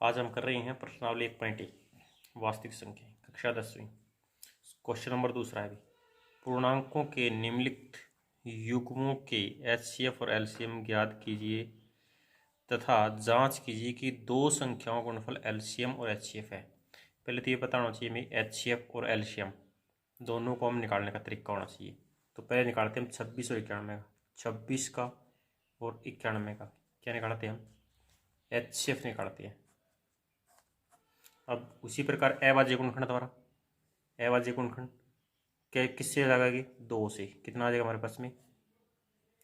आज हम कर रहे हैं प्रश्नावली 1.1 वास्तविक संख्या कक्षा 10वीं। क्वेश्चन नंबर दूसरा है। पूर्णांकों के निम्नलिखित युग्मों के एचसीएफ और एलसीएम ज्ञात कीजिए तथा जांच कीजिए कि दो संख्याओं का गुणनफल एलसीएम और एचसीएफ है। पहले तो ये पता होना चाहिए हमें एचसीएफ और एलसीएम दोनों को हम निकालने का तरीका होना चाहिए। तो पहले निकालते हैं हम 26 और 91 का, 26 का और 91 का। क्या निकालते हैं हम? एचसीएफ निकालते हैं। अब उसी प्रकार अभाज्य गुणनखंड द्वारा अभाज्य गुणनखंड क्या किससे जाएगा? 2 से। कितना आ जाएगा हमारे पास में?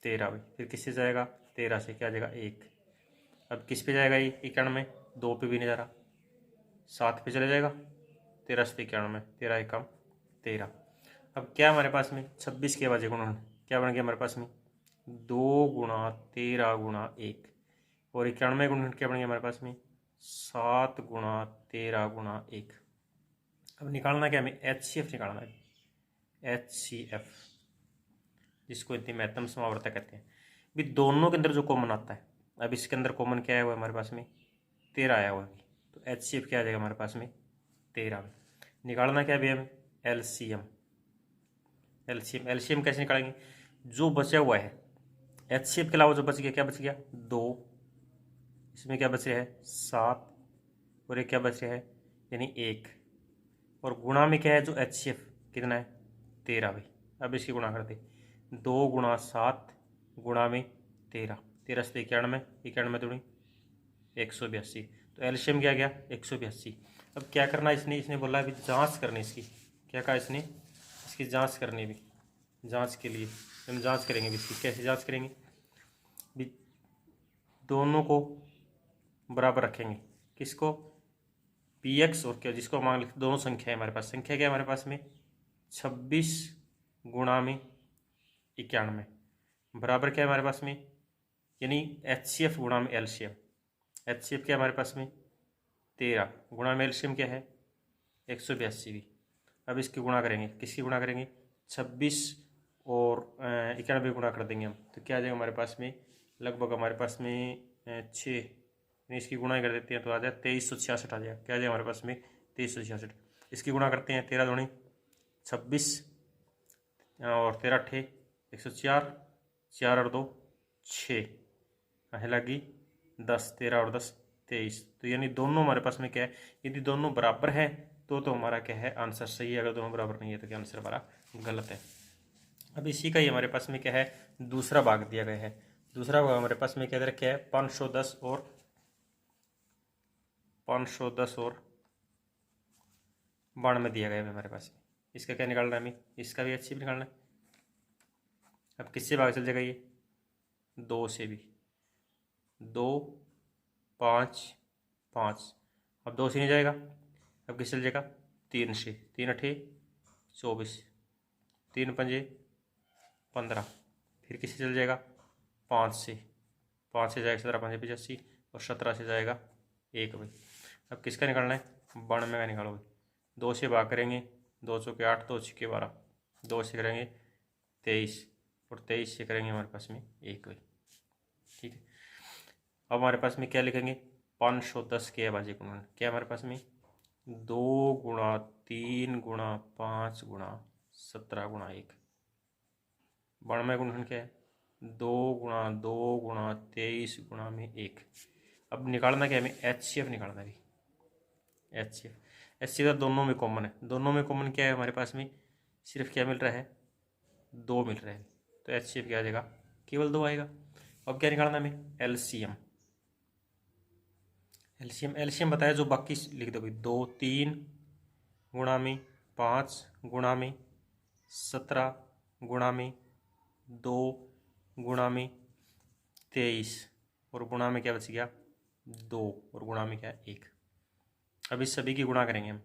13 भाई। फिर किससे जाएगा? 13 से। क्या आ जाएगा? 1। अब किस पे जाएगा ये? 91। 2 पे भी नहीं जा रहा, 7 पे चले जाएगा। 13 से 91, 13 एकम 13। अब क्या हमारे पास में 26 के अभाज्य गुणनखंड क्या बन गया हमारे पास में? 2 गुणा 13 गुणा 1। और 91 गुणनखंड क्या बन गया हमारे पास में? 7 गुणा 13 गुणा 1। अब निकालना क्या हमें? एचसीएफ निकालना है। एचसीएफ जिसको हिंदी में महत्तम समावर्तक कहते हैं। भी दोनों के अंदर जो कॉमन आता है, अब इसके अंदर कॉमन क्या आया हुआ है हमारे पास में? 13 आया हुआ है। तो एचसीएफ क्या आ जाएगा हमारे पास में? 13। निकालना क्या भी हमें? एलसीएम। एलसीएम एलसीएम कैसे निकालेंगे? जो बचा हुआ है एचसीएफ के अलावा जो बच गया, क्या बच गया? 2। इसमें क्या बच रहा है? 7। और एक क्या बच रहा है? यानी 1। और गुणा में क्या है? जो एचसीएफ कितना है? 13 भाई। अब इसकी गुणा कर दे। 2 गुणा 7 गुणा में 13। 13 से 91, 91 दूनी 182। तो एलसीएम क्या गया? 182। अब क्या करना इसने? इसने बोला अभी जांच करनी इसकी। क्या कहा इसने? इसकी जांच करनी भी। जांच के लिए हम जांच करेंगे भी इसकी। कैसे जांच करेंगे? भी दोनों को बराबर रखेंगे। किसको? पी एक्स और क्या जिसको मान लिखते दोनों संख्या है हमारे पास। संख्या क्या है हमारे पास में? 26 गुणा में 91 बराबर क्या है हमारे पास में? यानी एचसीएफ गुणा में एलसीएम। एचसीएफ क्या है हमारे पास में? 13 गुणा में एलसीएम क्या है? 182 भी। अब इसकी गुणा करेंगे। किसकी गुणा करेंगे? 26 और 91 गुणा कर देंगे हम। तो क्या आ जाएगा हमारे पास में? लगभग हमारे पास में 6। इसकी गुणा कर देते हैं तो आ जाए 2366 आ जाएगा। क्या आ जाएगा हमारे पास में? 2366। इसकी गुणा करते हैं। 13 दूनी 26 और 13 अट्ठे 104, 4 और 2 6 लगी 10, 13 और 10 23। तो यानी दोनों हमारे पास में क्या है? यदि दोनों बराबर है तो हमारा क्या है? आंसर सही है। अगर दोनों बराबर नहीं है तो क्या आंसर हमारा गलत है। अब इसी का ही हमारे पास में क्या है? दूसरा भाग दिया गया है। दूसरा भाग हमारे पास में क्या दे रखा है? 510 और 92 दिया गया है हमारे पास में। इसका क्या निकालना है हमें? इसका भी अच्छी निकालना है। अब किससे भाग चल जाएगा ये? 2 से भी। 2 5 5। अब 2 से नहीं जाएगा। अब किस चल जाएगा? 3 से। 3 अठे 24, 3 पंजे 15। फिर किससे चल जाएगा? 5 से। 5 से जाएगा 17 पंजे 85 और 17 से जाएगा 1 भाई। अब किसका निकालना है? 92 का निकालो भाई। 2 से भाग करेंगे 2 चौके 8, 2 छक्के 12, 2 से करेंगे 23 और 23 से करेंगे हमारे पास में 1 भाई। ठीक है। अब हमारे पास में क्या लिखेंगे? 510 के अभाज्य गुणनखंड क्या हमारे पास में? 2 गुणा 3 गुणा 5 गुणा 17 गुणा 1। 92 गुणनखंड क्या है? 2 गुणा 2 गुणा 23 गुणा में 1। अब निकालना क्या है हमें? एचसीएफ निकालना है। एचसीएफ दोनों में कॉमन है। दोनों में कॉमन क्या है हमारे पास में? सिर्फ क्या मिल रहा है? 2 मिल रहा है। तो एचसीएफ क्या आ जाएगा? केवल 2 आएगा। अब क्या निकालना है हमें? एलसीएम। एलसीएम बताया जो बाकी लिख दो भाई। 2 3 गुणा में 5 गुणा में 17 गुणा में 2 गुणा में 23 और गुणा में क्या बच गया? 2 और गुणा में क्या? 1। अब इस सभी की गुणा करेंगे हम।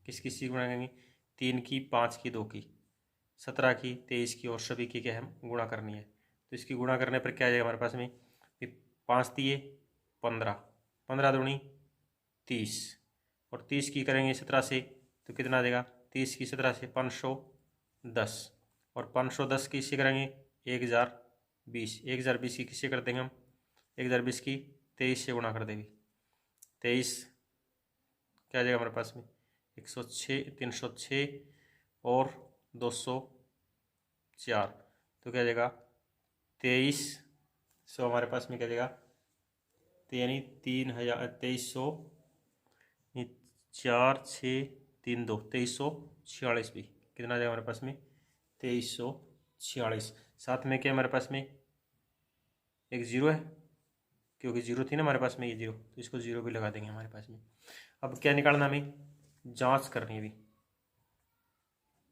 किस किस की गुणा करेंगे? 3 की, 5 की, 2 की, 17 की, 23 की और सभी की क्या हम गुणा करनी है। तो इसकी गुणा करने पर क्या आ जाएगा हमारे पास में? 5 दिए 15, 15 दूनी 30 और 30 की करेंगे 17 से तो कितना आ जाएगा? 30 की 17 से 510 और 510 की इससे करेंगे 1020। 1020 की किससे कर देंगे हम? 1020 की 23 से गुणा कर देंगे। 23 क्या आ जाएगा हमारे पास में 106, 306 और 204, तो क्या आ जाएगा 2300 हमारे पास में क्या आ जाएगा, यानी 2300, 4, 6, 3, 2, 2346 भी कितना आ जाएगा हमारे पास में 2346। साथ में क्या हमारे पास में एक जीरो है, क्योंकि जीरो थी ना हमारे पास में, ये जीरो, तो इसको जीरो भी लगा देंगे हमारे पास में। अब क्या निकालना, हमें जांच करनी है। अभी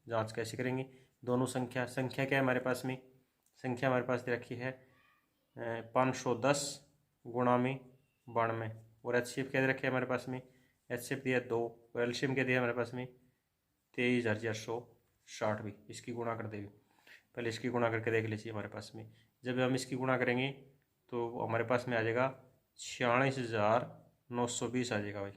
जांच कैसे करेंगे, दोनों संख्या क्या है हमारे पास में, संख्या हमारे पास दे रखी है 510 गुणा में 92, और एचसीएफ क्या दे रखी है हमारे पास में, एचसीएफ दिया 2, और एलसीएम क्या दिया हमारे पास में 23,460 भी। इसकी गुणा कर देंगे, पहले इसकी गुणा करके देख लीजिए हमारे पास में। जब हम इसकी गुणा करेंगे तो हमारे पास में आ जाएगा 46,920 आ जाएगा भाई।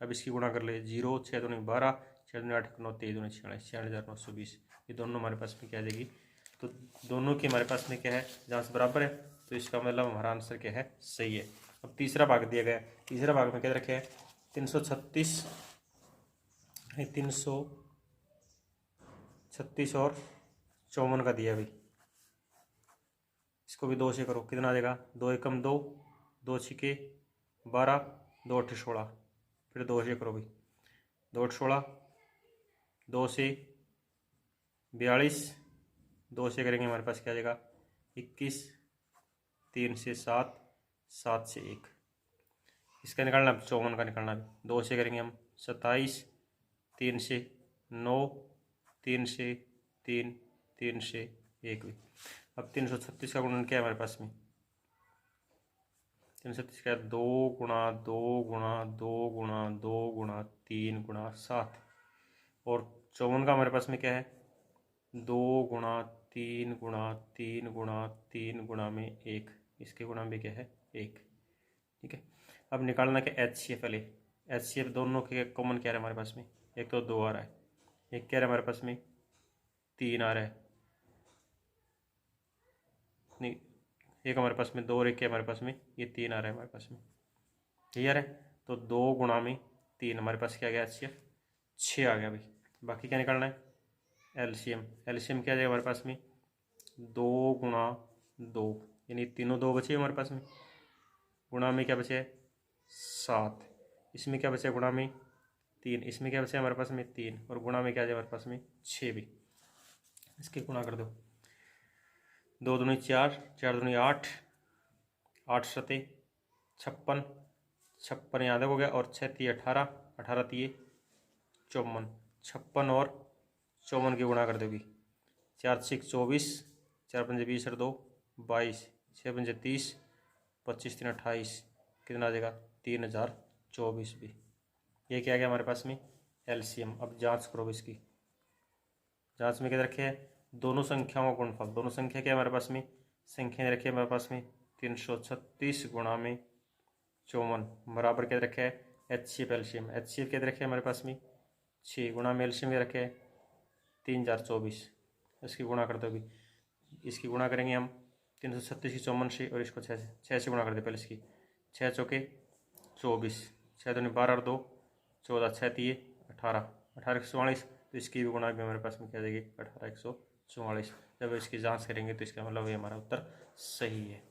अब इसकी गुणा कर ले, 0, 6 दूनी 12, 6 दूनी 8, 9, 23 दूनी 46, 46,920, ये दोनों हमारे पास में क्या आ जाएगी। तो दोनों की हमारे पास में क्या है, जहाँ बराबर है, तो इसका मतलब हमारा आंसर क्या है, सही है। अब तीसरा भाग दिया गया है, तीसरा भाग में क्या रखे है 336 और 54 का दिया भाई। इसको भी 2 से करो, कितना आ जाएगा, 2 एकम 2, 2 छिके 12, 2 अट्ठे 16, फिर 2 से करो भाई, 2 अट्ठे 16, 2 से 42, 2 से करेंगे हमारे पास क्या आ जाएगा 21, 3 से 7, 7 से 1, इसका निकालना 54 का निकालना भी, 2 से करेंगे हम 27, 3 से 9, 3 से 3, 3 से 1 भी। अब 336 का गुणन क्या है हमारे पास में, 336 का 2 गुणा 2 गुणा 2 गुणा 2 गुणा 3 गुणा 7, और 54 का हमारे पास में क्या है 2 गुणा 3 गुणा 3 गुणा 3 गुणा में 1, इसके गुणा में क्या है 1, ठीक है। अब निकालना क्या एचसीएफ वाले, एचसीएफ दोनों के कॉमन क्या है हमारे पास में, एक तो 2 आ रहा है, एक क्या है हमारे पास में 3 आ रहा है, नहीं एक हमारे पास में 2 और एक क्या हमारे पास में ये 3 आ रहा है हमारे पास में, क्लियर है। तो 2 गुणा में 3 हमारे पास क्या आ गया एचसीएफ 6 आ गया भाई। बाकी क्या निकालना है एलसीएम, एलसीएम क्या आ जाएगा हमारे पास में 2 गुणा 2, यानी तीनों 2 बचे हमारे पास में, गुणा में क्या बचे 7, इसमें क्या बचे गुणा में 3, इसमें क्या बचे हमारे पास में 3, और गुणा में क्या आ जाए हमारे पास में 6 भी। इसके गुणा कर दो, 2 दूनी 4, 4 दूनी 8, 8 सते 56, 56 याद हो गया, और 6 3 18, 18 3 54, 56 और 54 की गुणा कर दोगी, 4 6 24, 4 5 20 और 2 22, 6 5 30, 25 3 28, कितना आ जाएगा 3024 भी। ये क्या गया हमारे पास में एलसीएम। अब जांच करो इसकी, जांच में क्या रखे है दोनों संख्याओं का गुणनफल, दोनों संख्या क्या हमारे पास में, संख्या रखी है हमारे पास में 336 गुणा में 54 बराबर क्या रखे है एचसीएफ एलसीएम, एचसीएफ क्या रखे है हमारे पास में 6 गुणा में एलसीएम क्या रखे है 3024, इसकी गुणा कर दो अभी, इसकी गुणा करेंगे हम 336 की 54 से, और इसको 6 से गुणा कर दे पहले इसकी, 6 चौके 24, 6 दूनी 12 और 2 14, 6 3 18, 18 तो इसकी भी गुणा भी हमारे पास में क्या जाएगी 18 जब इसकी जांच करेंगे तो इसका मतलब ये हमारा उत्तर सही है।